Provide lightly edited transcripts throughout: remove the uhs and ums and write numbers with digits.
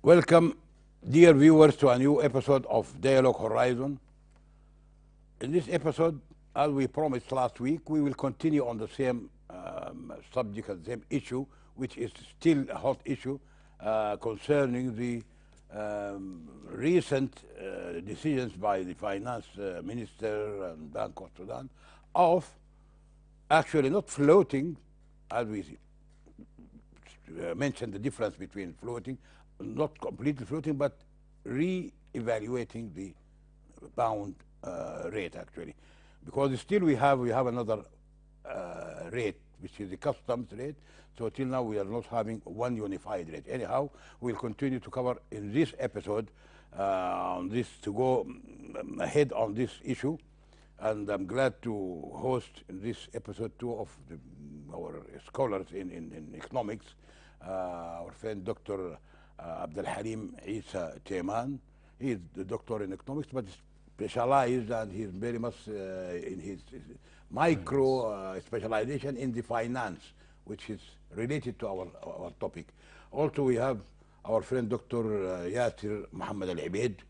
Welcome, dear viewers, to a new episode of Dialogue Horizon. In this episode, as we promised last week, we will continue on the same subject and same issue, which is still a hot issue concerning the recent decisions by the finance minister and Bank of Sudan of actually not floating, as we mentioned the difference between floating, not completely floating, but re-evaluating the pound rate actually, because still we have another rate, which is the customs rate. So till now we are not having one unified rate. Anyhow, we'll continue to cover in this episode on this to go ahead on this issue, and I'm glad to host in this episode two of our scholars in economics, our friend Dr. Abdul Halim Isa Teman. He is the doctor in economics, but specialized, and he's very much in his micro specialization in the finance, which is related to our topic. Also, we have our friend Dr. Yasir Muhammad Al Ibed.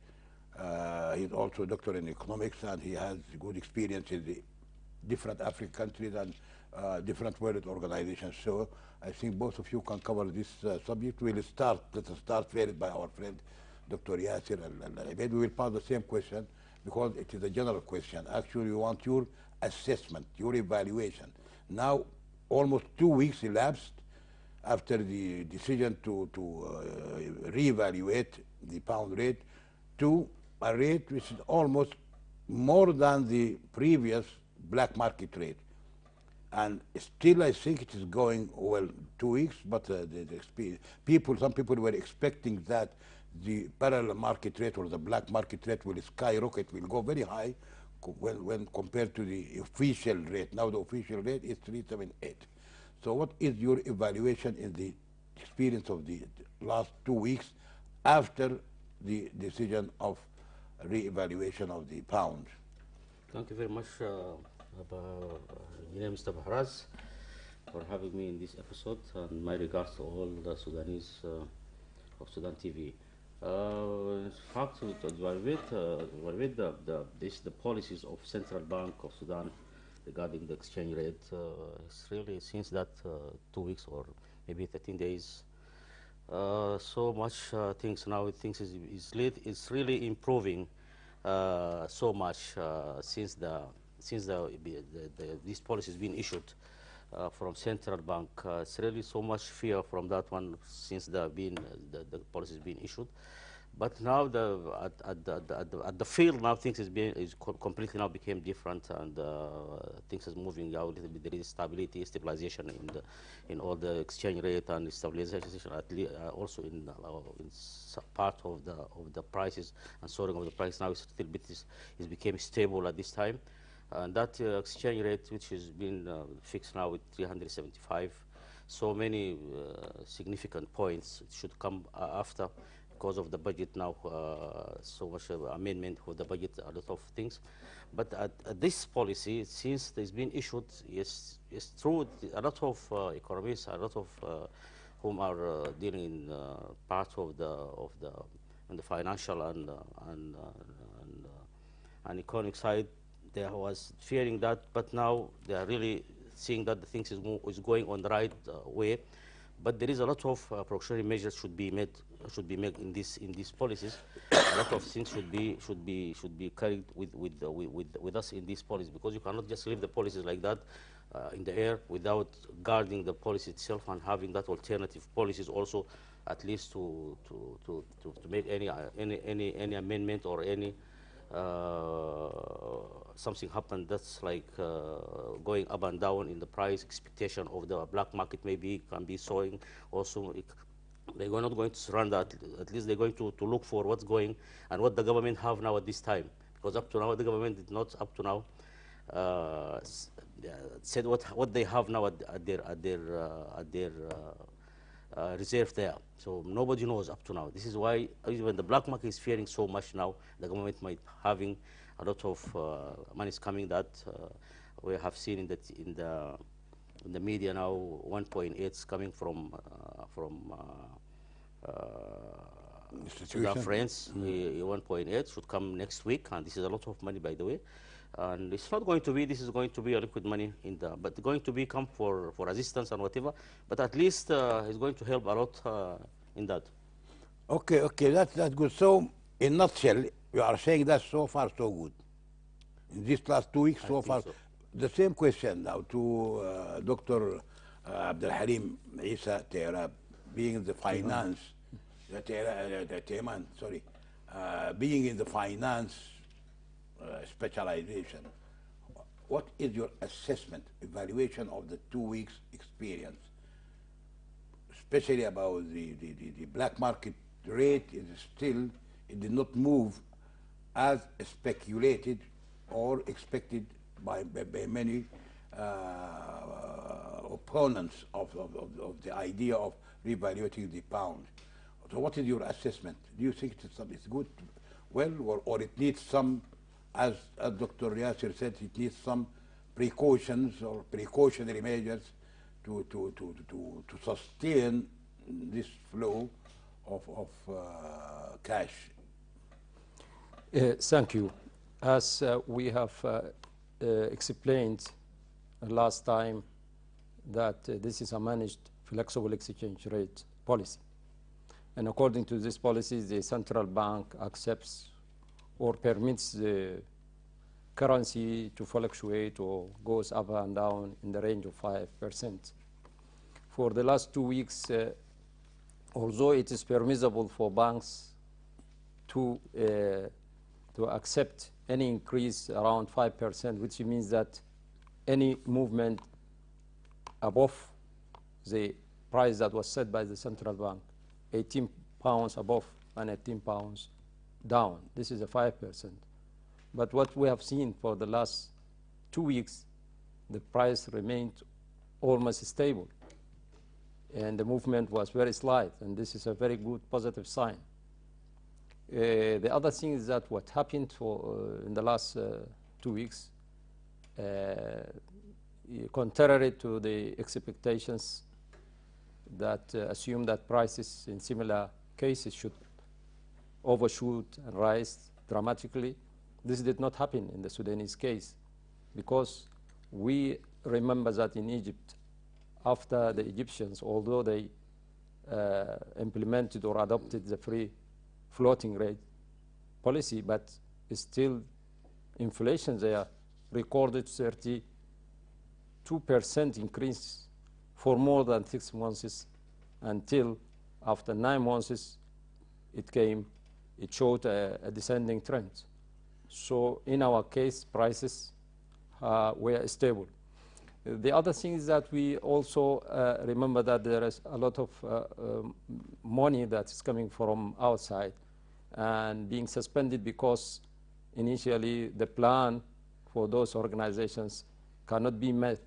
He's also a doctor in economics, and he has good experience in the different African countries and different world organizations. So I think both of you can cover this subject. Let us start first by our friend Dr. Yasir Al Ibed. We will pass the same question because it is a general question. Actually, we want your assessment, your evaluation. Now, almost 2 weeks elapsed after the decision to reevaluate the pound rate to a rate which is almost more than the previous black market rate. And still, I think it is going well 2 weeks, but some people were expecting that the parallel market rate or the black market rate will skyrocket, will go very high when compared to the official rate. Now the official rate is 378. So what is your evaluation in the experience of the last 2 weeks after the decision of re-evaluation of the pound? Thank you very much, Engineer Mr. Bahraz, for having me in this episode, and my regards to all the Sudanese of Sudan TV. In fact, to evaluate the policies of Central Bank of Sudan regarding the exchange rate, it's really since that 2 weeks or maybe 13 days. So much things now. Things is really improving so much since this policy has been issued from Central Bank. It's really so much fear from that one since the policy has been issued. But now at the field now things is completely now became different, and things is moving out a little bit. There is stabilization in all the exchange rate, and stabilization also in part of the prices and soaring of the price now is still is became stable at this time. And that exchange rate, which has been fixed now with 375, so many significant points should come after, because of the budget now, so much amendment for the budget, a lot of things. But this policy, since it's been issued, is true. A lot of economists, a lot of whom are dealing in part of the financial and economic side, they was fearing that, but now they are really seeing that the things is going on the right way. But there is a lot of precautionary measures should be made in these policies. A lot of things should be carried with us in these policies, because you cannot just leave the policies like that in the air without guarding the policy itself and having that alternative policies also, at least to make any amendment or any something happen that's like going up and down in the price expectation of the black market maybe can be sowing also. They're not going to surrender that. At least they're going to look for what's going and what the government have now at this time, because up to now the government did not up to now said what they have now at their reserve there. So nobody knows up to now. This is why even the black market is fearing so much now. The government might having a lot of money is coming that we have seen in the media now. 1.8 is coming from Sudan Institution. France. 1.8 should come next week, and this is a lot of money, by the way. And it's not going to be, this is going to be a liquid money but going to be come for assistance and whatever. But at least it's going to help a lot in that. Okay, okay, that's good. So, in nutshell, you are saying that so far so good. In these last 2 weeks, I so think far. so. The same question now to Dr. Abdul Halim Isa Tera, being the finance, the Teman, sorry, being in the finance specialization. What is your assessment, evaluation of the 2 weeks experience, especially about the black market rate is still, it did not move as speculated or expected by many opponents of the idea of revaluating the pound. So what is your assessment? Do you think it's good, well, or it needs some, as Dr. Yasser said, it needs some precautions or precautionary measures to sustain this flow of cash? Thank you. As we have explained last time, that this is a managed flexible exchange rate policy. And according to this policy, the central bank accepts or permits the currency to fluctuate or goes up and down in the range of 5%. For the last 2 weeks, although it is permissible for banks to accept any increase around 5%, which means that any movement above the price that was set by the central bank, 18 pounds above and 18 pounds down, this is a 5%. But what we have seen for the last 2 weeks, the price remained almost stable. And the movement was very slight, and this is a very good positive sign. The other thing is that what happened in the last 2 weeks, contrary to the expectations that assume that prices in similar cases should overshoot and rise dramatically, this did not happen in the Sudanese case, because we remember that in Egypt, after the Egyptians, although they implemented or adopted the free floating rate policy, but still inflation there recorded 32% increase for more than 6 months, until after 9 months it showed a descending trend. So in our case, prices were stable. The other thing is that we also remember that there is a lot of money that is coming from outside and being suspended, because initially the plan for those organizations cannot be met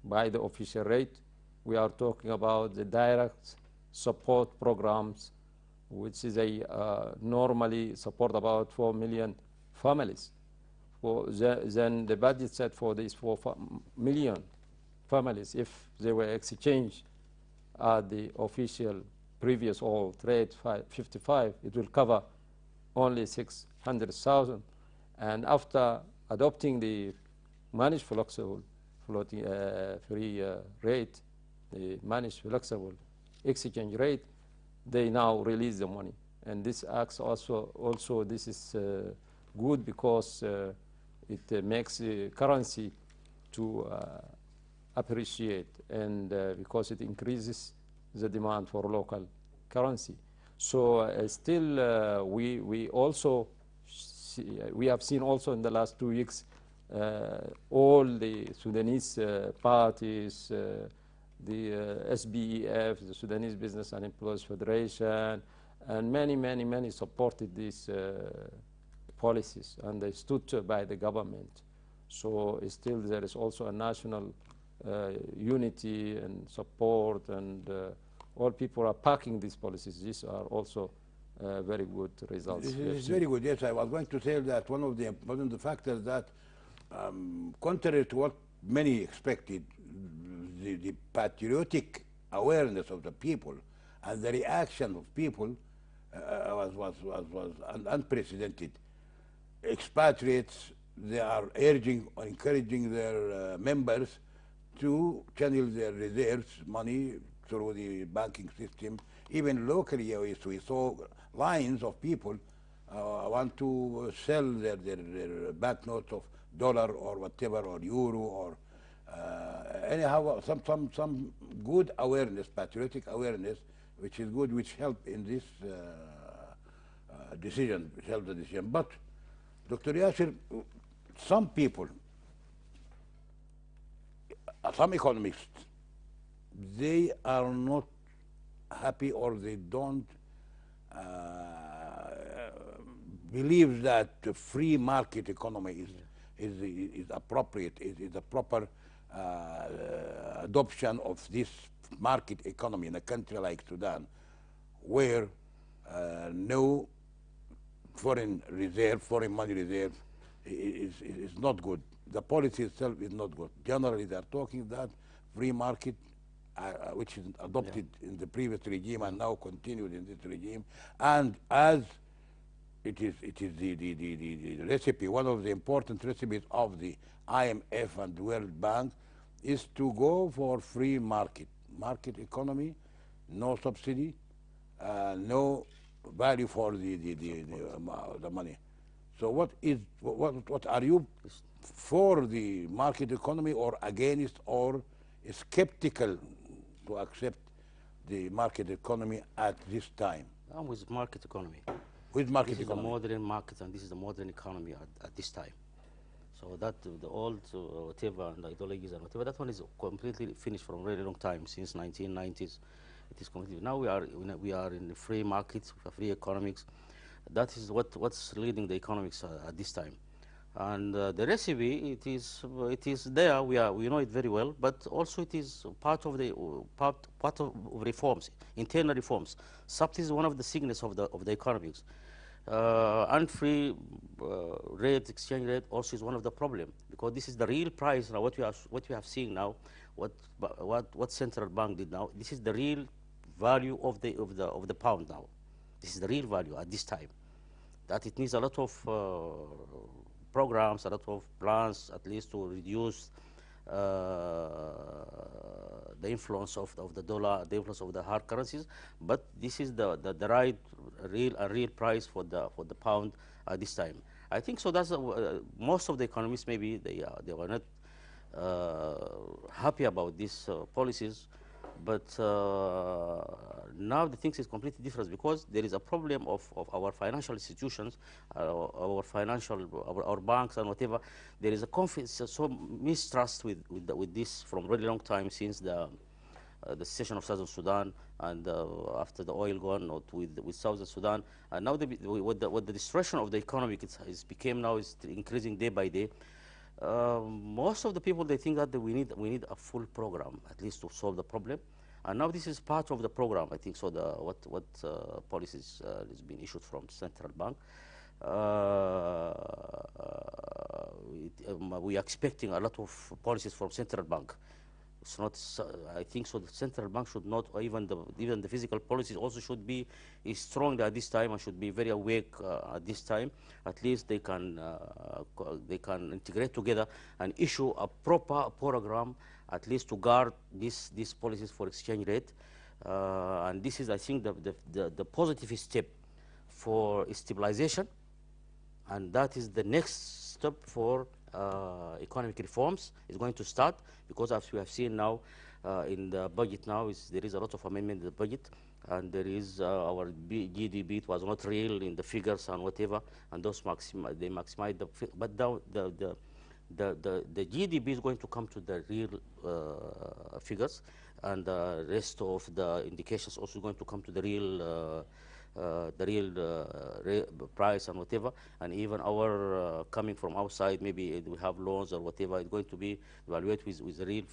by the official rate. We are talking about the direct support programs, which is normally support about 4 million families. Then the budget set for these 4 million families, if they were exchanged at the official previous old rate 55, it will cover only 600,000. And after adopting the managed flexible floating free rate, the managed flexible exchange rate, they now release the money. And this acts also this is good, because it makes the currency to appreciate, and because it increases the demand for local currency. So still we also we have seen also in the last 2 weeks all the Sudanese parties, the SBEF, the Sudanese Business and Employees Federation, and many supported these policies, and they stood by the government. So still there is also a national unity and support, and all people are backing these policies. These are also very good results. This we have is seen. very good. Yes, I was going to say that one of the factors that, contrary to what many expected, the patriotic awareness of the people and the reaction of people was unprecedented. Expatriates, they are urging or encouraging their members to channel their reserves money through the banking system. Even locally, we saw lines of people want to sell their banknotes of dollar or whatever, or euro, or anyhow, some good awareness, patriotic awareness, which is good, which help in this decision, which help the decision. But Dr. Yasir, some people, some economists, they are not happy, or they don't believe that the free market economy is appropriate, is a proper adoption of this market economy in a country like Sudan, where no foreign reserve, foreign money reserve is not good. The policy itself is not good. Generally, they are talking that free market, which is adopted in the previous regime and now continued in this regime, and as it is the recipe, one of the important recipes of the IMF and World Bank is to go for free market economy, no subsidy, no value for the money. So what are you for the market economy, or against, or skeptical to accept the market economy at this time? I'm with market economy. With market This is the economy. modern market, and this is the modern economy at this time. So that the old whatever and ideologies and whatever, that one is completely finished from a very long time, since 1990s. It is completely. Now we are in the free markets, free economics. That is what's leading the economics at this time. And the recipe, it is there. We know it very well, but also it is part of the part of reforms, internal reforms. Subsidy is one of the signals of the economics. And free rate, exchange rate also is one of the problem, because this is the real price now. What we have seen now, what central bank did now. This is the real value of the pound now. This is the real value at this time. That it needs a lot of programs, a lot of plans, at least to reduce the influence of the dollar, the influence of the hard currencies. But this is the right real price for the pound at this time. I think so. That's most of the economists, maybe they were not happy about these policies. But now the things is completely different, because there is a problem of our financial institutions, our banks and whatever. There is a confidence, so mistrust with this from a really long time, since the secession of Southern Sudan, and after the oil gone with Southern Sudan, and now with the destruction of the economy, it's became now is increasing day by day. Most of the people, they think that we need a full program, at least, to solve the problem. And now this is part of the program, I think. So what policies is being issued from central bank. We are expecting a lot of policies from central bank. It's not. I think so. The central bank should not, or even the physical policies also should be strong at this time, and should be very awake at this time. At least they can integrate together and issue a proper program, at least to guard these policies for exchange rate. And this is, I think, the positive step for stabilization, and that is the next step for economic reforms is going to start, because as we have seen now in the budget now, there is a lot of amendment in the budget, and there is our GDP, it was not real in the figures and whatever, and those they maximize but now the GDP is going to come to the real figures, and the rest of the indications also going to come to the real price and whatever. And even our coming from outside, maybe we have loans or whatever, it's going to be evaluated with the real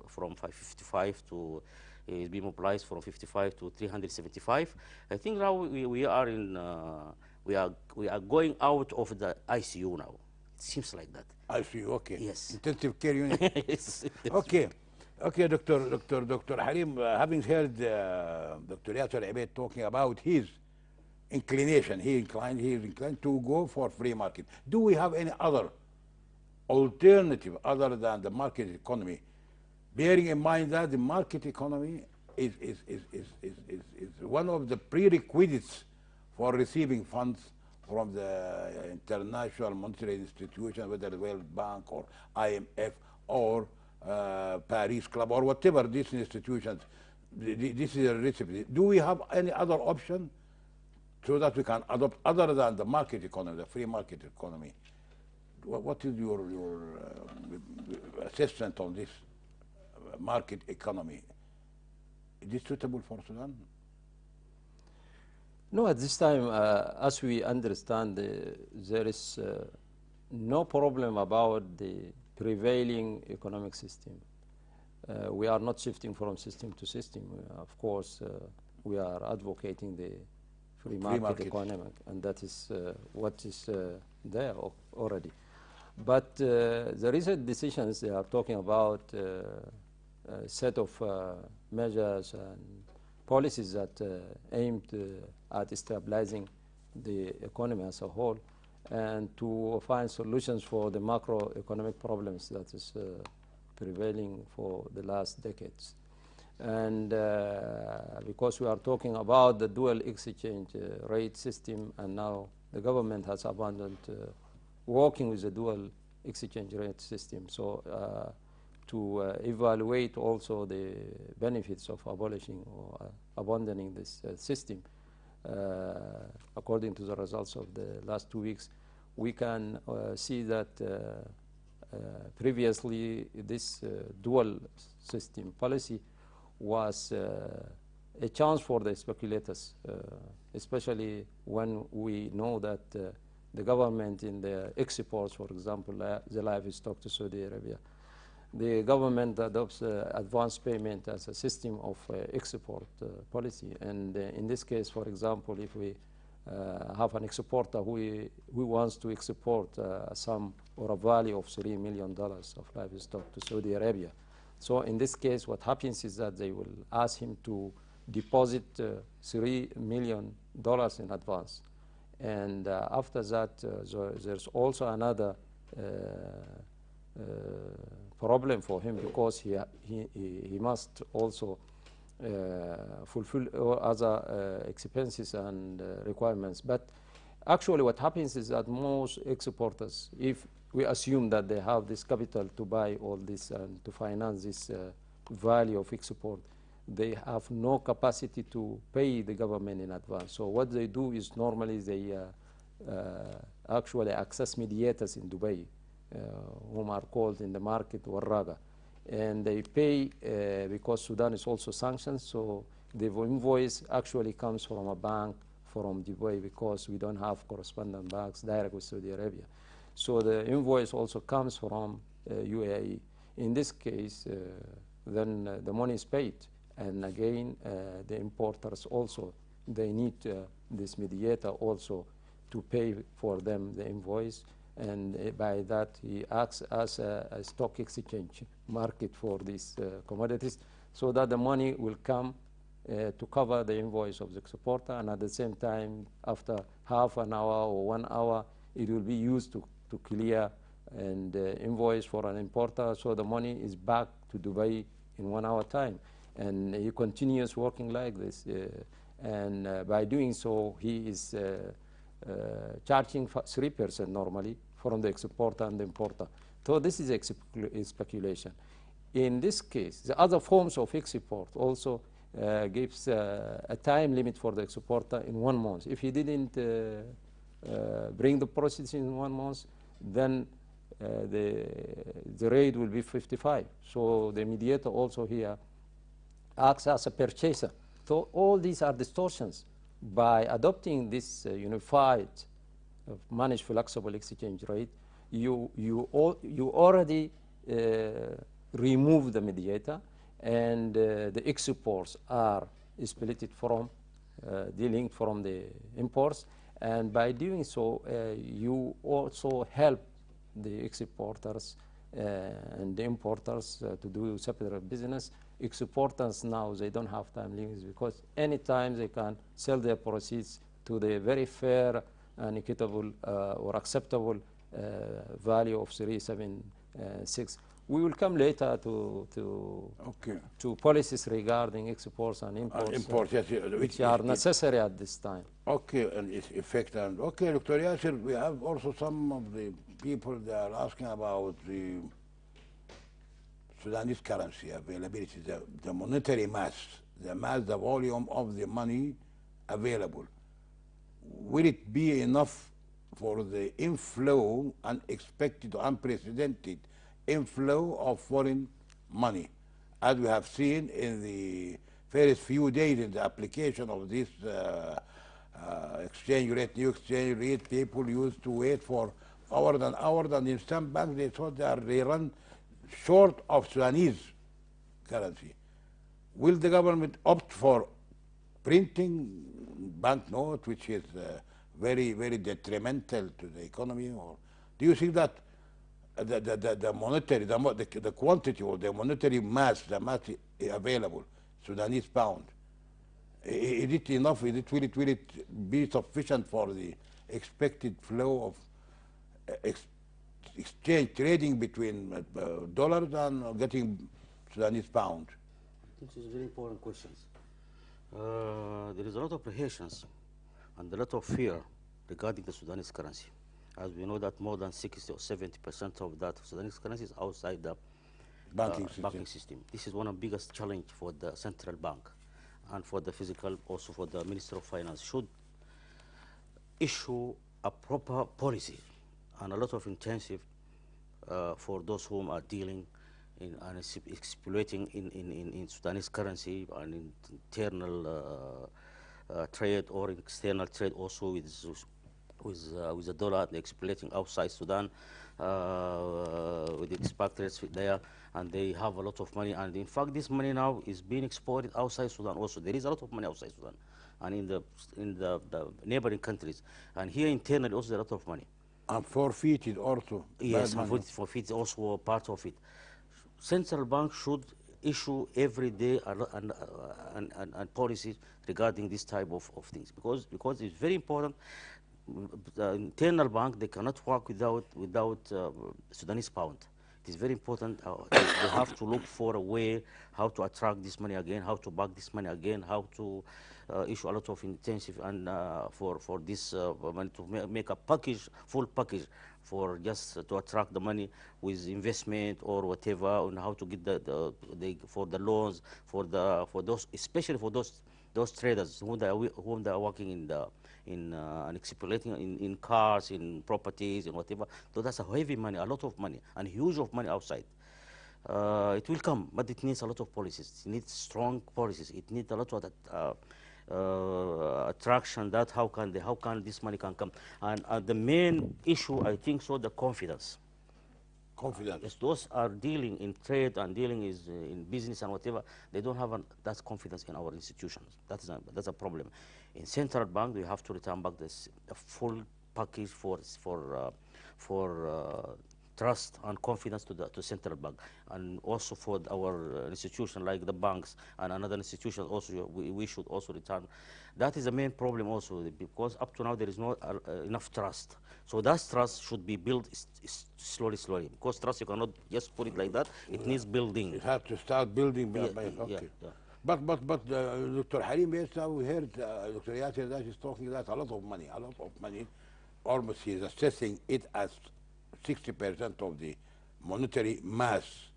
from 555 to It's been mobilized from 55 to 375. I think now we are in we are going out of the ICU now. It seems like that. I see. Okay. Yes. Intensive care unit. Yes. Okay. Okay, Dr. Halim, having heard Dr. Yasser Abed talking about his inclination, he is inclined to go for free market. Do we have any other alternative other than the market economy? Bearing in mind that the market economy is one of the prerequisites for receiving funds from the international monetary institution, whether the World Bank or IMF or Paris Club or whatever these institutions. This is a recipe. Do we have any other option so that we can adopt other than the market economy, the free market economy? What is your assessment on this market economy? Is it suitable for Sudan? No, at this time, as we understand, there is no problem about the prevailing economic system. We are not shifting from system to system. Of course, we are advocating the free market economy, and that is what is there already. But the recent decisions, they are talking about a set of measures and policies that aimed at stabilizing the economy as a whole and to find solutions for the macroeconomic problems that is prevailing for the last decades. And because we are talking about the dual exchange rate system, and now the government has abandoned working with the dual exchange rate system. So to evaluate also the benefits of abolishing or abandoning this system, according to the results of the last 2 weeks, we can see that previously this dual system policy was a chance for the speculators, especially when we know that the government in the exports, for example, the livestock to Saudi Arabia, the government adopts advance payment as a system of export policy. And in this case, for example, if we have an exporter who wants to export a sum or a value of $3 million of livestock to Saudi Arabia. So in this case, what happens is that they will ask him to deposit $3 million in advance. And after that, there's also another problem for him, because he must also fulfill all other expenses and requirements. But actually what happens is that most exporters, if we assume that they have this capital to buy all this and to finance this value of export, they have no capacity to pay the government in advance. So what they do is normally they actually access mediators in Dubai, whom are called in the market warraga. And they pay, because Sudan is also sanctioned, so the invoice actually comes from a bank from Dubai, because we don't have correspondent banks direct with Saudi Arabia. So the invoice also comes from UAE. In this case, then the money is paid. And again, the importers also, they need this mediator also to pay for them the invoice. And by that, he acts as a stock exchange market for these commodities, so that the money will come to cover the invoice of the exporter, and at the same time, after half an hour or 1 hour, it will be used to clear and invoice for an importer, so the money is back to Dubai in 1 hour time. And he continues working like this. And by doing so, he is charging 3% normally from the exporter and the importer. So this is speculation. In this case, the other forms of export also gives a time limit for the exporter in 1 month. If he didn't bring the proceeds in 1 month, then the rate will be 55. So the mediator also here acts as a purchaser. So all these are distortions. By adopting this unified managed flexible exchange rate, you already remove the mediator, and the exports are split from dealing from the imports, and by doing so, you also help the exporters and the importers to do separate business. Exporters now, they don't have time limits because anytime they can sell their proceeds to the very fair and equitable or acceptable value of 376. We will come later Okay. to policies regarding exports and imports, Imports, yes, which are necessary at this time. Okay, and its effect. And okay, Dr. Yasser, we have also some of the people that are asking about the Sudanese currency availability, the monetary mass, the volume of the money available. Will it be enough for the inflow, unexpected, unprecedented inflow of foreign money, as we have seen in the first few days in the application of this exchange rate, new exchange rate? People used to wait for hours, and in some banks they thought they run short of Sudanese currency. Will the government opt for printing banknote, which is very, very detrimental to the economy? Or do you think that the monetary, the quantity or the monetary mass, the mass available, Sudanese pound, is it enough? Will it be sufficient for the expected flow of exchange trading between dollars and getting Sudanese pound? This is very important questions. There is a lot of apprehensions and a lot of fear regarding the Sudanese currency. As we know that more than 60 or 70% of that Sudanese currency is outside the banking system. This is one of the biggest challenge for the central bank and for the physical, also for the Minister of Finance. Should issue a proper policy and a lot of intensive for those whom are dealing in and exploiting in Sudanese currency and in internal trade or external trade also with the dollar, they're exploiting outside Sudan with the expatriates there, and they have a lot of money. And in fact, this money now is being exported outside Sudan also. There is a lot of money outside Sudan and in the neighboring countries. And here internally also there is a lot of money. And forfeited also. Yes, and forfeited also part of it. Central bank should issue every day and policies regarding this type of things because it's very important. The internal bank, they cannot work without Sudanese pound. It is very important. They have to look for a way how to attract this money again, how to back this money again, how to issue a lot of intensive and for this money to make a package, full package for just to attract the money with investment or whatever, on how to get for the loans for those, especially for those traders whom they are working and exploiting in cars, in properties, and whatever. So that's a heavy money, a lot of money, and huge of money outside. It will come, but it needs a lot of policies. It needs strong policies. It needs a lot of attraction. That how can this money can come? And the main issue, I think, so the confidence. Confidence. Yes, those are dealing in trade and dealing in business and whatever. They don't have that confidence in our institutions. That's a problem. In central bank, we have to return back a full package for trust and confidence to central bank, and also for our institution like the banks and another institution also we should also return. That is the main problem also, because up to now there is not enough trust. So that trust should be built slowly, because trust you cannot just put it like that. It needs building. It has to start building by okay. Yeah. But Dr. Halim, yes, we heard Dr. Yasser that is talking that a lot of money, almost he is assessing it as 60% of the monetary mass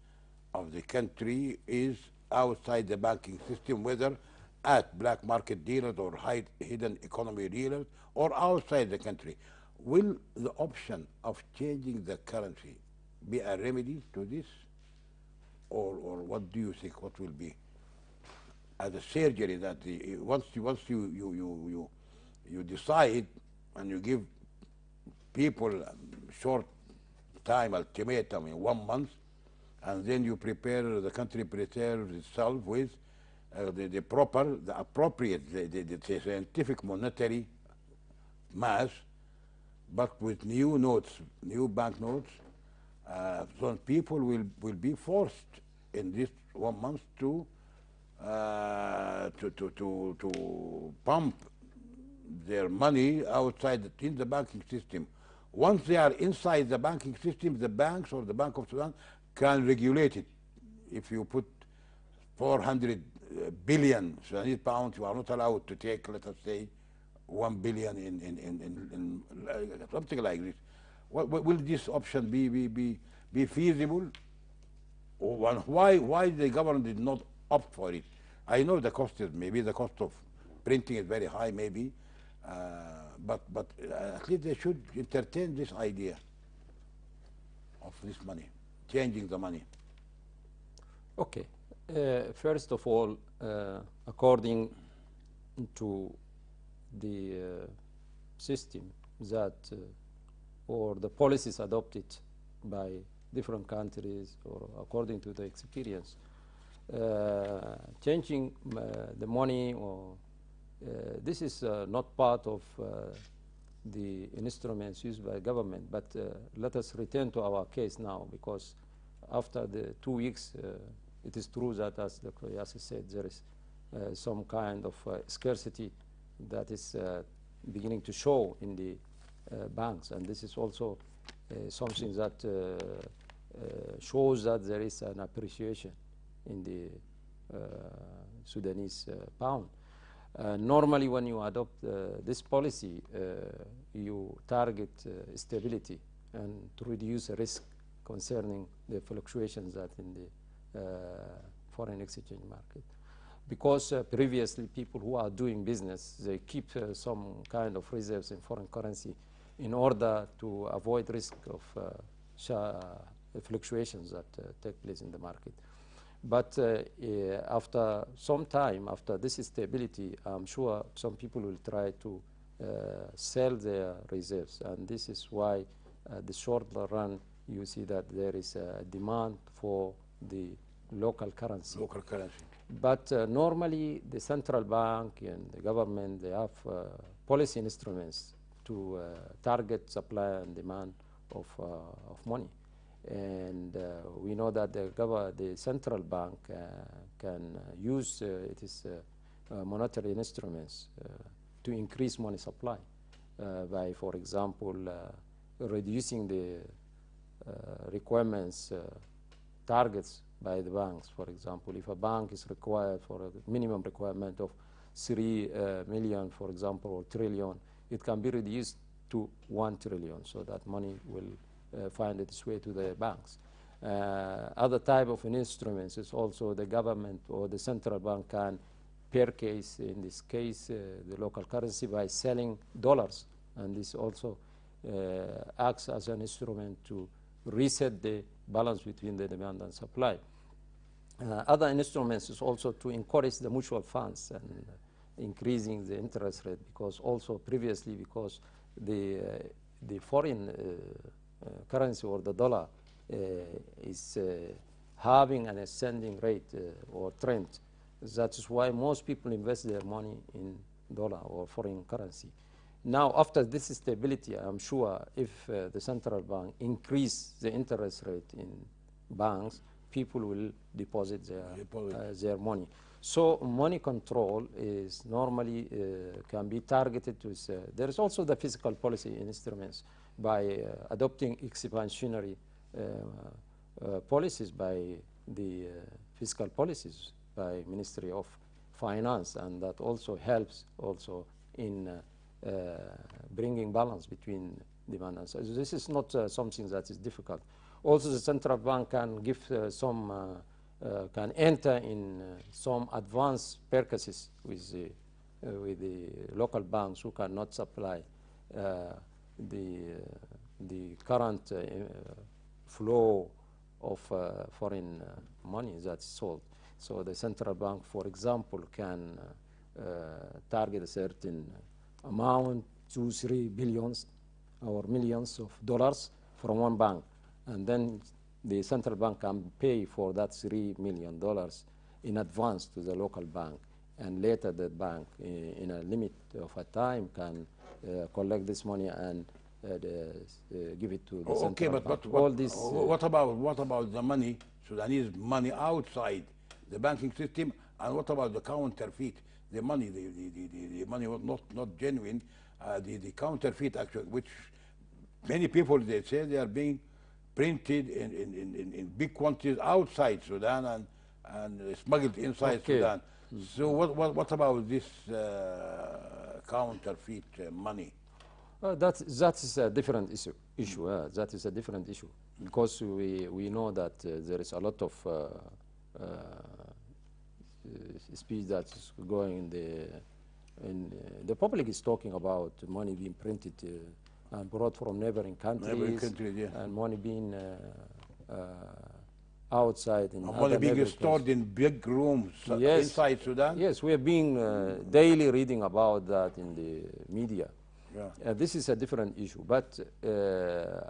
of the country is outside the banking system, whether at black market dealers or hidden economy dealers or outside the country. Will the option of changing the currency be a remedy to this? Or what do you think, what will be as a surgery that once you decide and you give people short time ultimatum in 1 month and then you prepare, the country prepares itself with the proper, the appropriate, the scientific monetary mass, but with new notes, new banknotes. So people will be forced in this 1 month to pump their money outside in the banking system. Once they are inside the banking system, the banks or the Bank of Sudan can regulate it. If you put 400 billion Sudanese pounds, you are not allowed to take, let us say, 1 billion in something like this. Will this option be feasible? Or why the government did not opt for it? I know the cost is, maybe the cost of printing is very high, maybe, but at least they should entertain this idea of this money, changing the money. Okay. First of all, according to the system that or the policies adopted by different countries or according to the experience, changing the money or this is not part of the instruments used by government, but let us return to our case now, because after the 2 weeks it is true that, as Dr. Yasser said, there is some kind of scarcity that is beginning to show in the banks, and this is also something that shows that there is an appreciation in the Sudanese pound. Normally, when you adopt this policy, you target stability and to reduce risk concerning the fluctuations that in the foreign exchange market. Because previously people who are doing business, they keep some kind of reserves in foreign currency in order to avoid risk of fluctuations that take place in the market. But after some time, after this stability, I'm sure some people will try to sell their reserves, and this is why the short run you see that there is a demand for the local currency. Local currency. But normally the central bank and the government, they have policy instruments to target supply and demand of money. And we know that the central bank can use its monetary instruments to increase money supply by, for example, reducing the requirements, targets by the banks. For example, if a bank is required for a minimum requirement of 3 million, for example, or trillion, it can be reduced to 1 trillion, so that money will find its way to the banks. Other type of instruments is also the government or the central bank can purchase, in this case, the local currency by selling dollars, and this also acts as an instrument to reset the balance between the demand and supply. Other instruments is also to encourage the mutual funds and increasing the interest rate, because also previously, because the foreign currency or the dollar is having an ascending rate or trend. That is why most people invest their money in dollar or foreign currency. Now, after this stability, I'm sure if the central bank increase the interest rate in banks, people will deposit their money. So money control is normally can be targeted to. There is also the fiscal policy instruments by adopting expansionary policies by the fiscal policies by Ministry of Finance, and that also helps also in bringing balance between demand and supply. So this is not something that is difficult. Also, the central bank can give can enter in some advanced purchases with the local banks who cannot supply the current flow of foreign money that's sold. So the central bank, for example, can target a certain amount, 2-3 billions or millions of dollars from one bank, and then the central bank can pay for that $3 million in advance to the local bank, and later the bank, in a limit of a time, can collect this money and give it to the Okay, central but bank. what, All this, what about the money, Sudanese money outside the banking system, and what about the counterfeit, the money, the money was not genuine, the counterfeit actually, which many people, they say they are being printed in big quantities outside Sudan and smuggled inside Okay. Sudan. So what about this counterfeit money? that is a different issue. That is a different issue, because we know that there is a lot of speech that is going in the public is talking about money being printed and brought from neighboring countries, Yeah. and money being outside in Money other being neighboring stored in big rooms Yes. inside Sudan? Yes, we are being daily reading about that in the media. Yeah. This is a different issue, but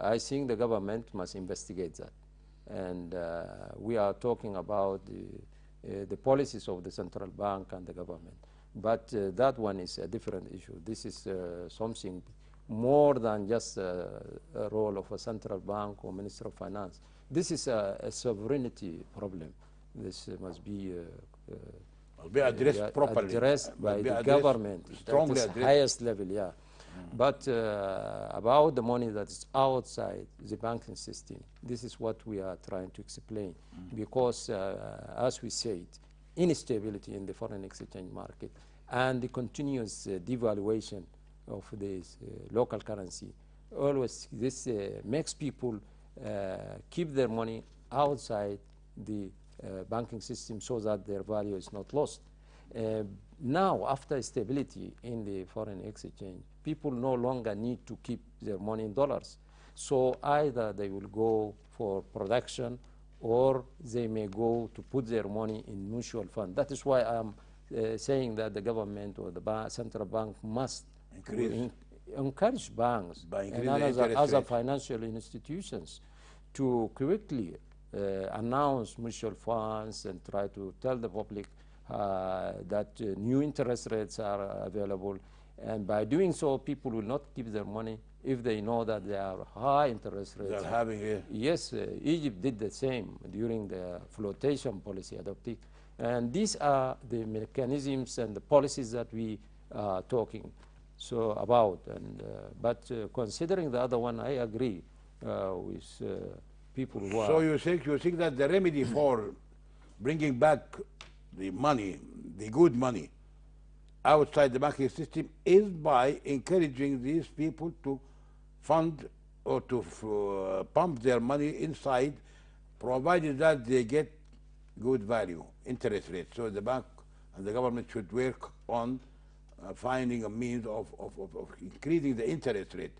I think the government must investigate that. And we are talking about the policies of the central bank and the government. But that one is a different issue. This is something more than just a role of a central bank or Minister of Finance. This is a sovereignty problem. This must be addressed properly. addressed by Must be the addressed, government. strongly That is addressed. highest level, yeah. But about the money that is outside the banking system, this is what we are trying to explain. Because, as we said, instability in the foreign exchange market and the continuous devaluation of this local currency, always this makes people keep their money outside the banking system so that their value is not lost. Now, after stability in the foreign exchange, people no longer need to keep their money in dollars. So either they will go for production, or they may go to put their money in mutual fund. That is why I'm saying that the government or the central bank must encourage banks By and increasing the interest other rate. financial institutions to quickly announce mutual funds and try to tell the public that new interest rates are available. And by doing so, people will not keep their money if they know that there are high interest rates. They're having a Yes, Egypt did the same during the flotation policy adopted. And these are the mechanisms and the policies that we are talking about. And, but considering the other one, I agree with people who So are... you think that the remedy for bringing back the money, the good money, outside the banking system is by encouraging these people to fund or to pump their money inside, provided that they get good value, interest rate. So the bank and the government should work on finding a means of increasing the interest rate.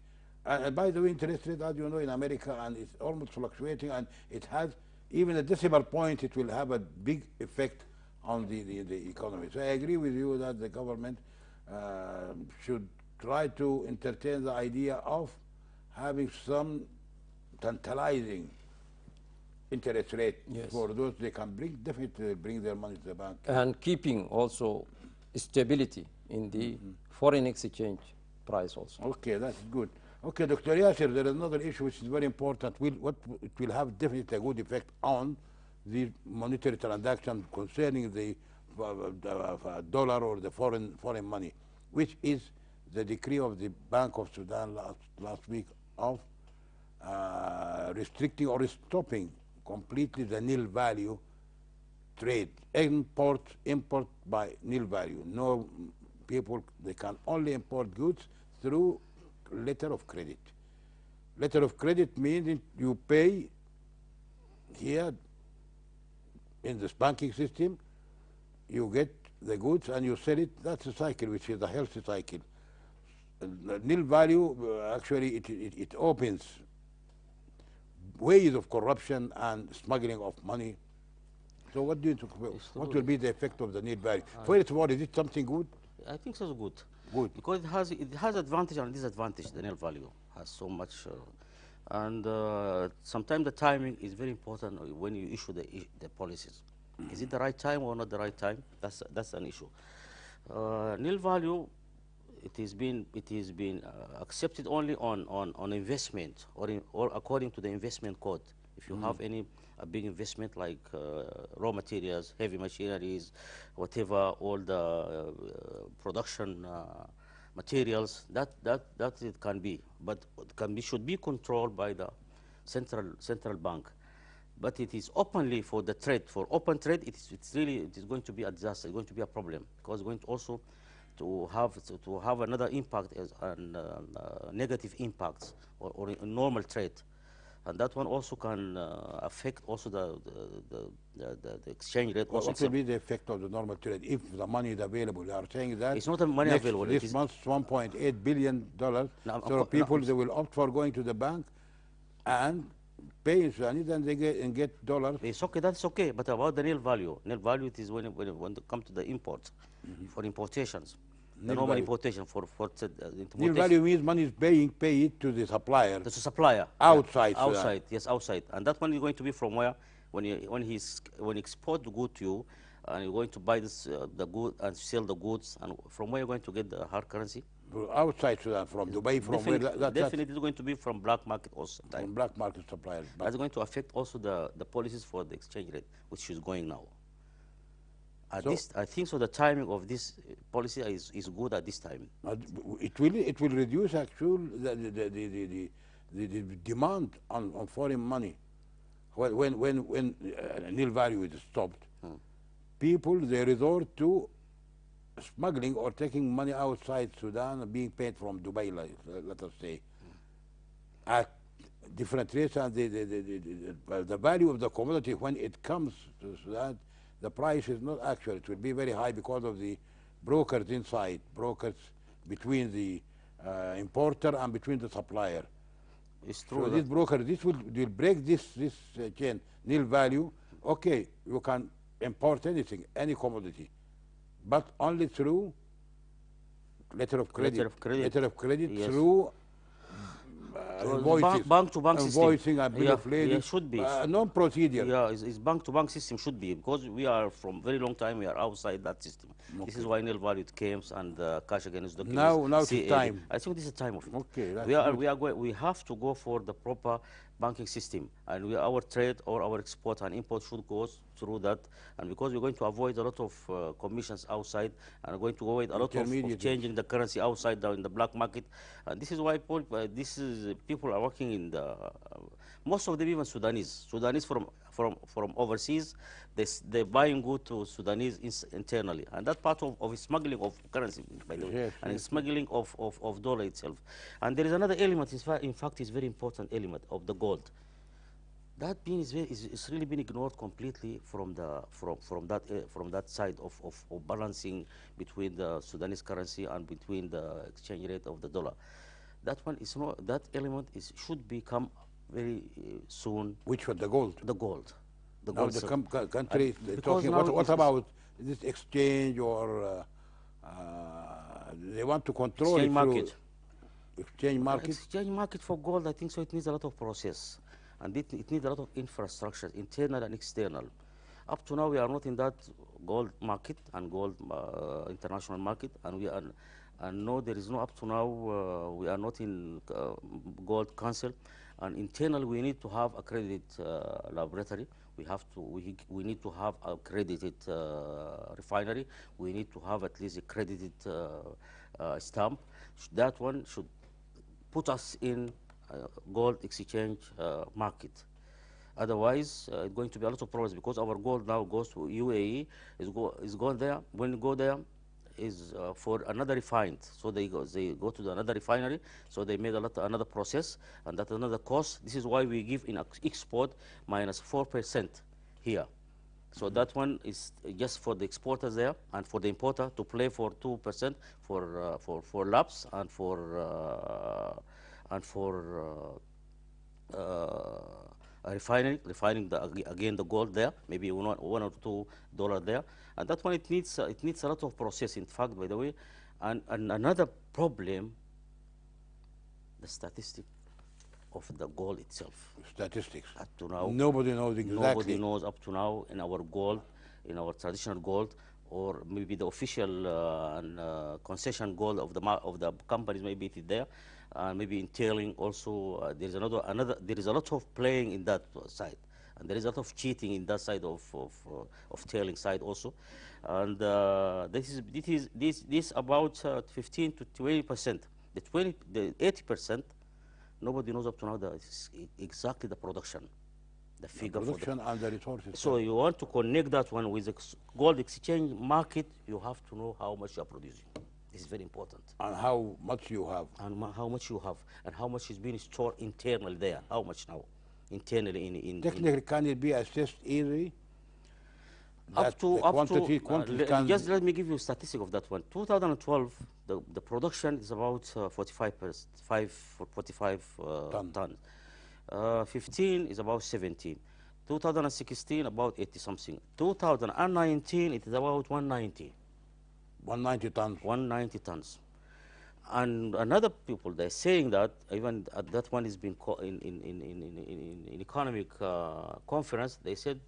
And by the way, interest rate, as you know, in America, and it's almost fluctuating, and it has, even a decimal point, it will have a big effect on the economy. So I agree with you that the government should try to entertain the idea of having some tantalizing interest rate for those they can definitely bring their money to the bank. And keeping also stability in the foreign exchange price also. Okay, that's good. Okay, Dr. Yasser, there is another issue which is very important. It will have definitely a good effect on the monetary transaction concerning the dollar or the foreign money, which is the decree of the Bank of Sudan last week of restricting or stopping completely the nil value trade, import by nil value. No people, they can only import goods through letter of credit. Letter of credit means you pay here in this banking system, you get the goods and you sell it. That's a cycle, which is a healthy cycle. The nil value, actually, it opens ways of corruption and smuggling of money. So what do you think, what will be the effect of the nil value? First of all, is it something good? I think so good. Good. Because it has advantage and disadvantage. The nil value has so much And sometimes the timing is very important when you issue the policies. Is it the right time or not the right time? That's an issue. Nil value, it is been accepted only on investment or according to the investment code. If you have any a big investment like raw materials, heavy machineries, whatever, all the production materials, that it can be, but it can be should be controlled by the central bank. But it is openly for the trade, for open trade. It is going to be a disaster. It's going to be a problem because it's going to also to have another impact as an negative impacts or in normal trade, and that one also can affect also the exchange rate. Also, What will be the effect of the normal trade if the money is available? You are saying that it's not a money available. It This is month's $1.8 billion. No, So people no, they will opt for going to the bank and pay in Sudanese, and they get dollars. it's okay. That's okay. But about the real value, it is when it come to the imports, for importations, the Nil normal value. importation for Nil importation. value means money is being paid to the supplier. That's a supplier. Outside Yeah. Sudan. Outside, yes, outside. And that one is going to be from where? When he export the good to you, and you're going to buy the good and sell the goods, and from where you're going to get the hard currency? Outside Sudan, from Dubai, from where Definitely it's going to be from black market also. from black market suppliers. But That's going to affect also the policies for the exchange rate, which is going now. So- I think so. The timing of this policy is good at this time. it will reduce actually the demand on foreign money. When nil value is stopped, people they resort to smuggling or taking money outside Sudan and being paid from Dubai, let us say, at different rates, and the value of the commodity when it comes to Sudan, the price is not actual. It will be very high because of the brokers inside, brokers between the importer and between the supplier. It's true. So this broker, this will break this chain, nil value. Okay, you can import anything, any commodity, but only through letter of credit. Letter of credit Yes. through invoices. Bank-to-bank system. Invoicing and bill of lading. Yeah, should be. Non-procedure. Yeah, it's bank-to-bank system should be, because we are from very long time we are outside that system. This is why nil value came and cash against documents. Now it's CAD. time. I think this is time of it. Okay, that's we have to go for the proper banking system, and our trade or our export and import should go through that. And because we're going to avoid a lot of commissions outside, and going to avoid a lot of changing the currency outside in the black market, and this is why people are working in the most of them even Sudanese from overseas. They're buying good to Sudanese internally, and that part of smuggling of currency, by the way, Yes, and yes. smuggling of dollar itself. And there is another element, in fact, is very important element of the gold. That being is really been ignored completely from that side of balancing between the Sudanese currency and between the exchange rate of the dollar. That one is not, that element should become very soon Which was the gold? the gold. The Now gold the system. country is because talking. now What it's- about this exchange or they want to control Exchange it through market. exchange market? Exchange market for gold, I think so. It needs a lot of process, and it needs a lot of infrastructure, internal and external. Up to now, we are not in that gold market and gold international market, and no, there is no up to now. We are not in gold council, and internally we need to have accredited laboratory. We need to have accredited refinery. We need to have at least accredited stamp. That one should put us in gold exchange market. Otherwise, it's going to be a lot of problems, because our gold now goes to UAE, is gone there. When you go there, is for another refined. So they go to another refinery. So they made another process, and that's another cost. This is why we give in export minus 4% here. So that one is just for the exporters there, and for the importer to play for 2% for laps and for refining again the gold there, maybe $1 or $2 there, and that one it needs a lot of process. In fact, by the way, and another problem, the statistic of the gold itself. Statistics. Up to now, Nobody knows exactly. nobody knows up to now in our gold, in our traditional gold, or maybe the official and concession gold of the companies. Maybe it is there, maybe in tailing also. There is another. There is a lot of playing in that side, and there is a lot of cheating in that side of tailing side also. And this about 15 to 20%. The 80%. Nobody knows up to now exactly the production, the figure for the Production and the resources. so you want to connect that one with the gold exchange market, you have to know how much you are producing. This is very important. And how much you have. And how much you have, and how much is being stored internally there. How much now, internally in Technically, can it be assessed easily? up to quantity can just let me give you a statistic of that one. 2012, the production is about 45 tons. 15 is about 17. 2016 about 80 something. 2019 it is about 190. 190 tons. 190 tons. And another people they're saying that even that one has been in economic conference. They said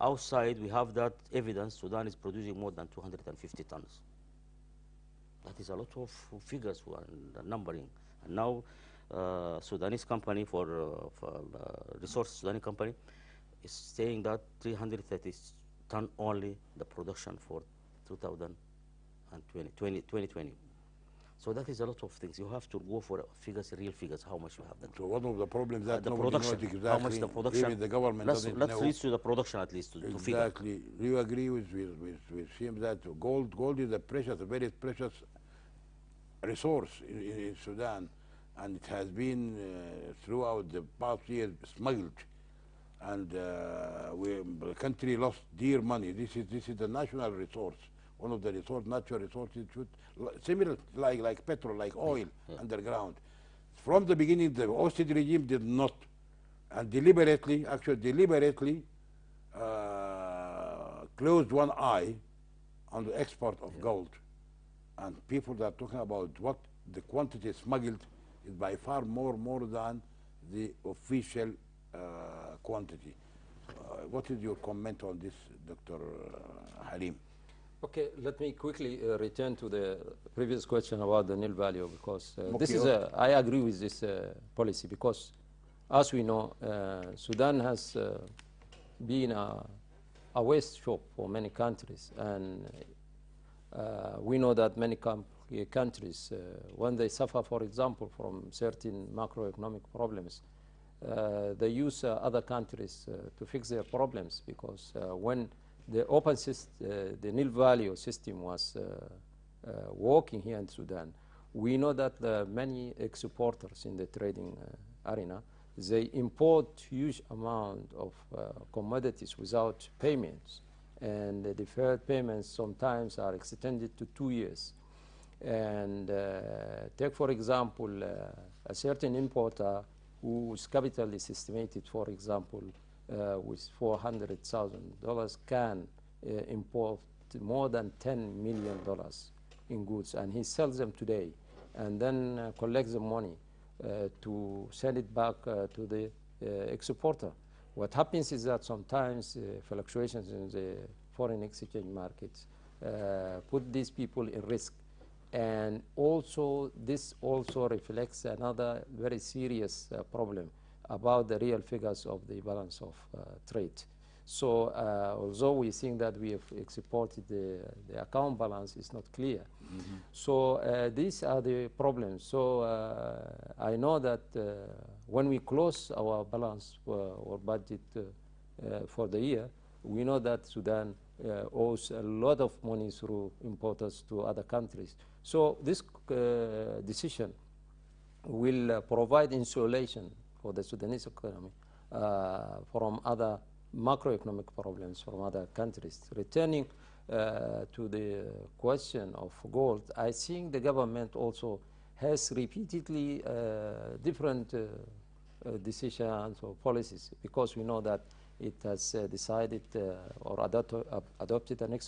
outside we have that evidence Sudan is producing more than 250 tons. That is a lot of figures and numbering. And now Sudanese company for resource Sudanese company is saying that 330 ton only the production for 2020. So that is a lot of things. You have to go for figures, real figures, how much you have that. So one of the problems that the nobody knows production, exactly, how much the production. even the government doesn't let's know. reach to the production at least to figure. Exactly. Do you agree with him that gold is a very precious resource in Sudan, and it has been throughout the past years smuggled, and the country lost dear money. This is the national resource, one of the natural resources, similar like petrol, like oil underground. From the beginning, the hostage regime did not, and deliberately closed one eye on the export of gold. And people that are talking about what the quantity smuggled is by far more than the official quantity. What is your comment on this, Dr. Halim? Okay, let me quickly return to the previous question about the nil value, because this Okay. is I agree with this policy, because as we know, Sudan has been a waste shop for many countries, and we know that many countries, when they suffer, for example, from certain macroeconomic problems, they use other countries to fix their problems, because when the open system, the nil value system was working here in Sudan, we know that many exporters in the trading arena, they import huge amount of commodities without payments, and the deferred payments sometimes are extended to 2 years. And take, for example, a certain importer whose capital is estimated, for example, with $400,000 can import more than $10 million in goods, and he sells them today and then collects the money to send it back to the exporter. What happens is that sometimes fluctuations in the foreign exchange markets put these people in risk. And also, this also reflects another very serious problem about the real figures of the balance of trade. So although we think that we have exported, the account balance is not clear. Mm-hmm. So these are the problems. So I know that when we close our balance or budget for the year, we know that Sudan owes a lot of money through importers to other countries. So this decision will provide insulation for the Sudanese economy from other macroeconomic problems from other countries. Returning to the question of gold, I think the government also has repeatedly different decisions or policies, because we know that it has decided or adopted an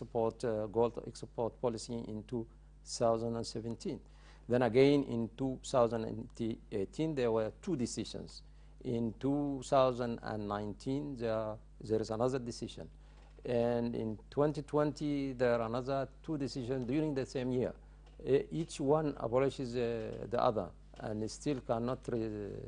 gold export policy in 2017. Then again in 2018 there were two decisions. In 2019, there is another decision. And in 2020, there are another two decisions during the same year. Each one abolishes the other, and it still cannot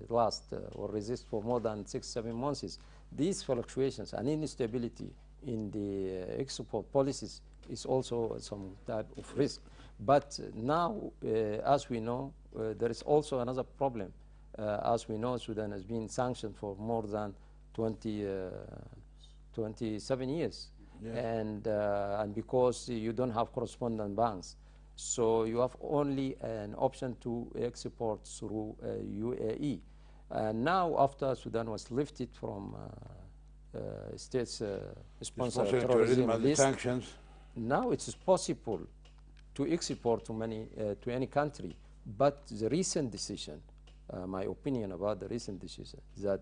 last or resist for more than 6-7 months. These fluctuations and instability in the export policies is also some type of risk. But now, as we know, there is also another problem. As we know, Sudan has been sanctioned for more than 27 years. Yeah. And because you don't have correspondent banks, so you have only an option to export through UAE. And now, after Sudan was lifted from states sponsored terrorism list, sanctions, now it is possible to export to any country. But the recent decision, my opinion about the recent decision that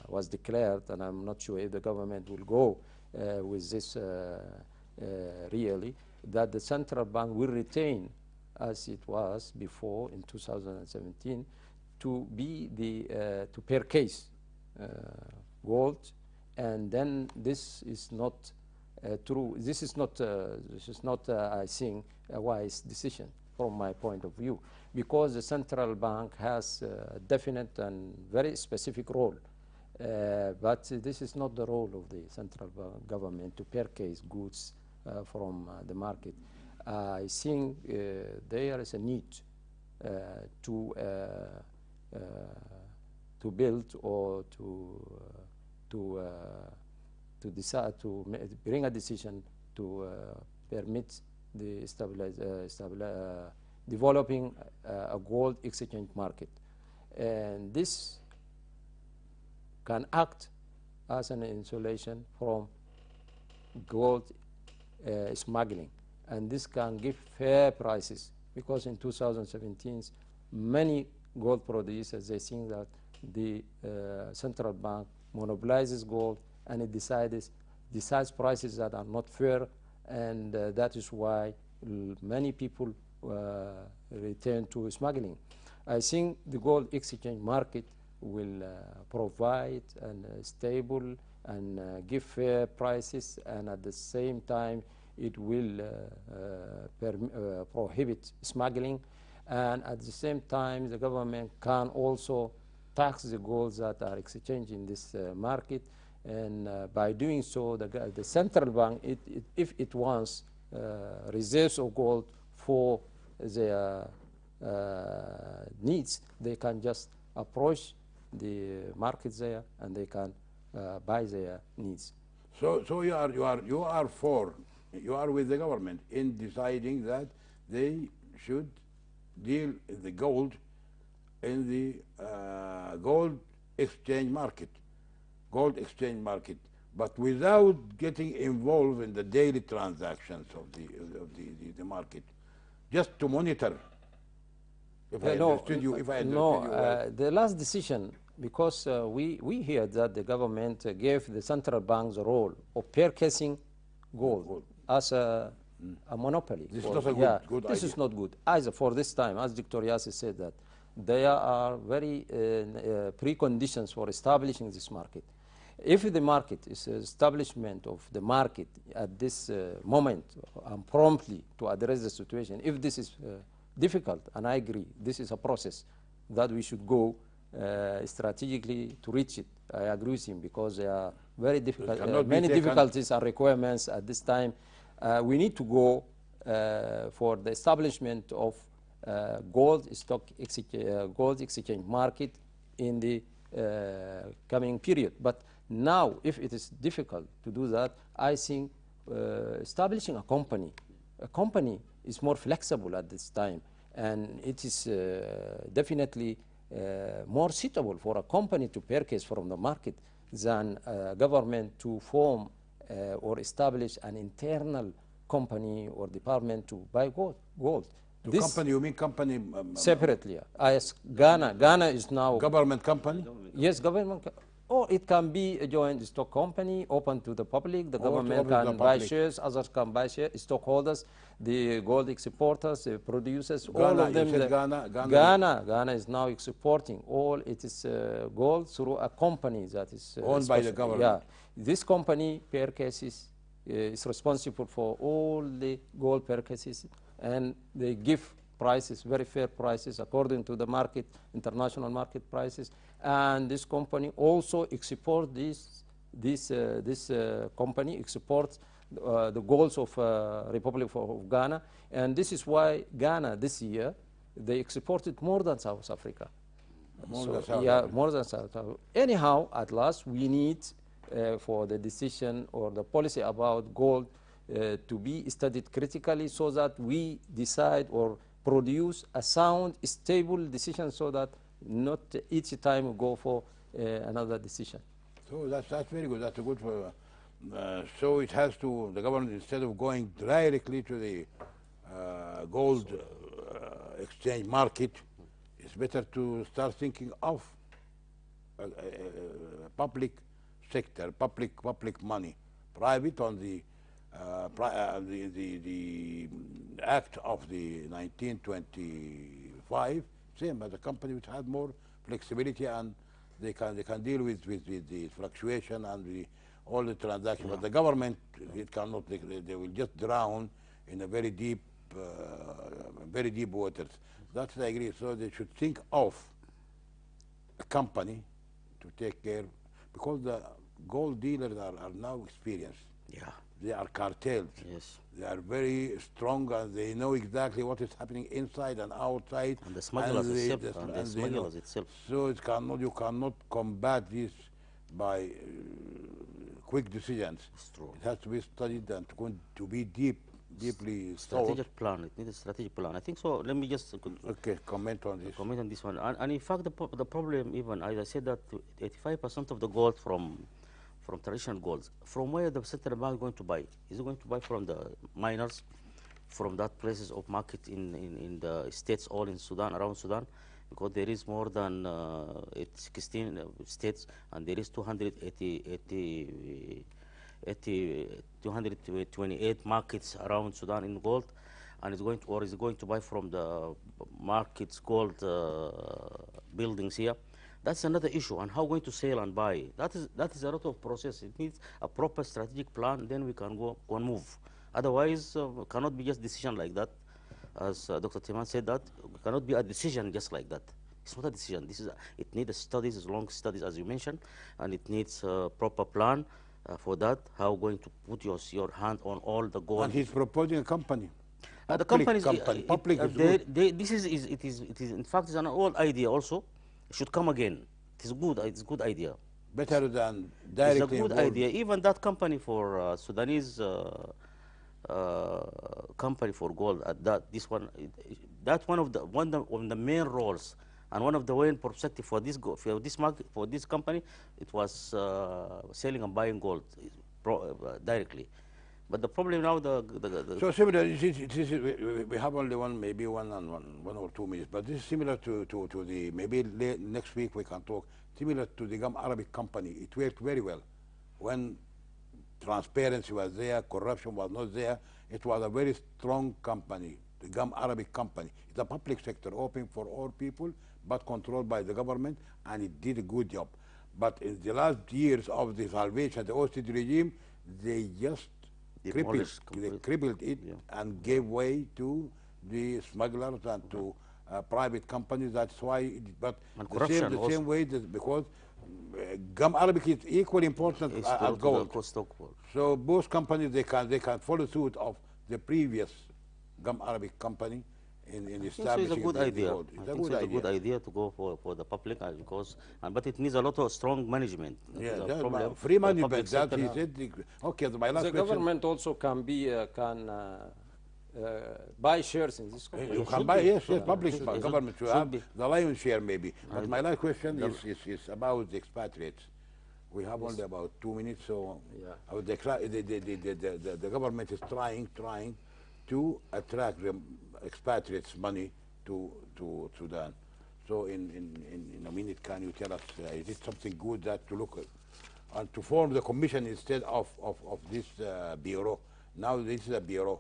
was declared, and I'm not sure if the government will go with this really, that the central bank will retain, as it was before in 2017, to be the to purchase gold, and then this is not true. This is not I think a wise decision from my point of view, because the central bank has a definite and very specific role. But this is not the role of the central government to purchase goods from the market. I think there is a need to build or to decide to bring a decision to permit the developing a gold exchange market, and this can act as an insulation from gold smuggling, and this can give fair prices, because in 2017 many gold producers, they think that the central bank monopolizes gold and it decides prices that are not fair, and that is why many people return to smuggling. I think the gold exchange market will provide a stable and give fair prices, and at the same time it will prohibit smuggling, and at the same time the government can also tax the gold that are exchanged in this market, and by doing so the central bank, if it wants reserves of gold for their needs, they can just approach the market there and they can buy their needs. So you are with the government in deciding that they should deal the gold in the gold exchange market, but without getting involved in the daily transactions of the market, just to monitor. If I understood you well. The last decision, because we hear that the government gave the central bank the role of purchasing gold as a monopoly. This is not a good idea. This is not good. Either for this time, as Dr. Yassi said, that there are very preconditions for establishing this market. If the market is establishment of the market at this moment and promptly to address the situation, if this is difficult, and I agree, this is a process that we should go strategically to reach it. I agree with him, because there are very difficult, many difficulties and requirements at this time. We need to go for the establishment of gold exchange market in the coming period. But now, if it is difficult to do that, I think establishing a company is more flexible at this time, and it is definitely more suitable for a company to purchase from the market than government to form or establish an internal company or department to buy gold. This company, you mean company? Separately. As Ghana is now... Government company? Yes, government. Or it can be a joint stock company open to the public. The Or to government open to the can buy public. shares, others can buy shares, stockholders, the gold exporters, the producers, all Ghana, of them. you said Ghana. Ghana is now exporting all its gold through a company that is Owned by the government. Yeah, this company purchases is responsible for all the gold purchases, and they give prices, very fair prices according to the market, international market prices. And this company also exports this company exports the golds of Republic of Ghana. And this is why Ghana this year, they exported more than South Africa. More So, than South yeah, Africa. more than South Africa. Anyhow, at last, we need for the decision or the policy about gold to be studied critically so that we decide or produce a sound, stable decision so that not each time we go for another decision. So that's very good. That's a good for. So it has to, the government, instead of going directly to the gold exchange market, it's better to start thinking of public sector, public money, private on the the act of the 1925, same as a company which had more flexibility and they can deal with the fluctuation and all the transactions. But the government, it cannot. They will just drown in a very deep waters. That's I agree. So they should think of a company to take care, because the gold dealers are now experienced. Yeah. They are cartels. Yes. They are very strong and they know exactly what is happening inside and outside. And the smugglers itself. So it cannot, you cannot combat this by quick decisions. It's true. It has to be studied and to be deeply Strategic plan. It needs a strategic plan. I think so. Let me just Okay, comment on this. comment on this one. And in fact, the problem, even as I said, that 85% of the gold from traditional golds, from where the central bank is going to buy? Is it going to buy from the miners, from that places of market in the states, all in Sudan, around Sudan? Because there is more than 16 states, and there is 228 markets around Sudan in gold, and is going to buy from the markets gold buildings here. That's another issue, and how going to sell and buy. That is a lot of process. It needs a proper strategic plan, then we can go and move. Otherwise, cannot be just decision like that. As Dr. Timan said, that cannot be a decision just like that. It's not a decision. It needs studies, long studies, as you mentioned, and it needs a proper plan for that. How going to put your hand on all the gold. And he's proposing a company. The company is in fact is an old idea also. It should come again. It's good. It's a good idea. Better than directly. It's a good idea. Even that company for Sudanese company for gold. This one, that's one of the main roles and one of the main perspective for this market, for this company. It was selling and buying gold directly. But the problem now, So similar, we have only maybe one or 2 minutes, but this is similar to the, maybe next week we can talk, similar to the Gum Arabic company. It worked very well. When transparency was there, corruption was not there, it was a very strong company, the Gum Arabic company. It's a public sector, open for all people, but controlled by the government, and it did a good job. But in the last years of the salvation, the hostage regime, they just crippled it, yeah, and gave way to the smugglers and to private companies. That's why, but the same way, because Gum Arabic is equally important as gold. So both companies, they can follow suit of the previous Gum Arabic company in establishing. It's a good idea. It's a good idea to go for the public, because but it needs a lot of strong management. Yeah, free management. That he said. Okay, my last question. The government also can buy shares in this company. You can buy, yes, public government to have the lion's share maybe. But my last question is about the expatriates. We have only about 2 minutes, so yeah, the government is trying to attract the expatriates' money to Sudan. So in a minute, can you tell us, is it something good that to look at? And to form the commission instead of this bureau? Now this is a bureau.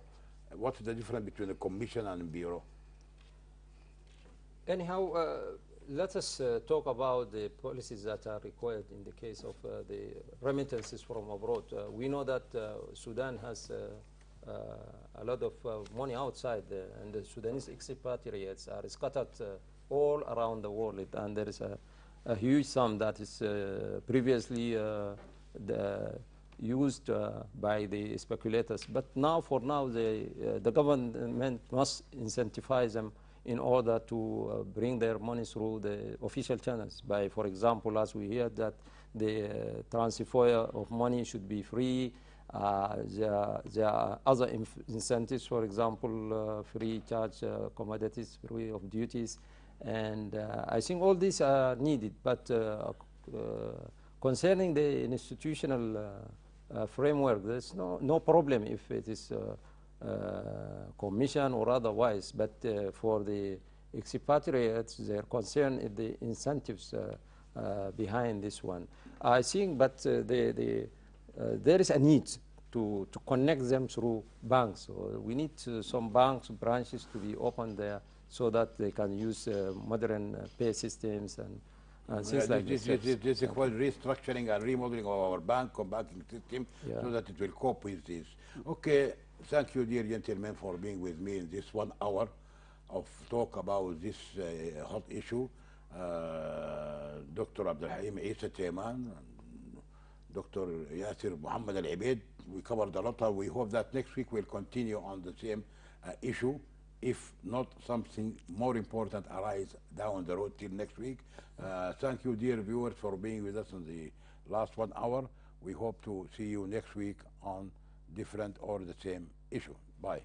What's the difference between a commission and a bureau? Anyhow, let us talk about the policies that are required in the case of the remittances from abroad. We know that Sudan has a lot of money outside, and the Sudanese expatriates are scattered all around the world, and there is a huge sum that is previously used by the speculators. But now, for now, the government must incentivize them in order to bring their money through the official channels. By, for example, as we hear that the transfer of money should be free. There are other incentives, for example, free charge commodities, free of duties. And I think all these are needed. But concerning the institutional framework, there's no problem if it is commission or otherwise. But for the expatriates, their concern is the incentives behind this one. I think, but there is a need to connect them through banks. So we need some banks, branches to be open there so that they can use modern pay systems and things like this. This is called restructuring and remodeling of our banking system, so that it will cope with this. Okay, thank you, dear gentlemen, for being with me in this 1 hour of talk about this hot issue. Dr. Abdul Halim Isa Tayman, Dr. Yasir Muhammad Al-Abed. We covered a lot. We hope that next week we'll continue on the same issue, if not something more important arise down the road till next week. Thank you, dear viewers, for being with us in the last 1 hour. We hope to see you next week on different or the same issue. Bye.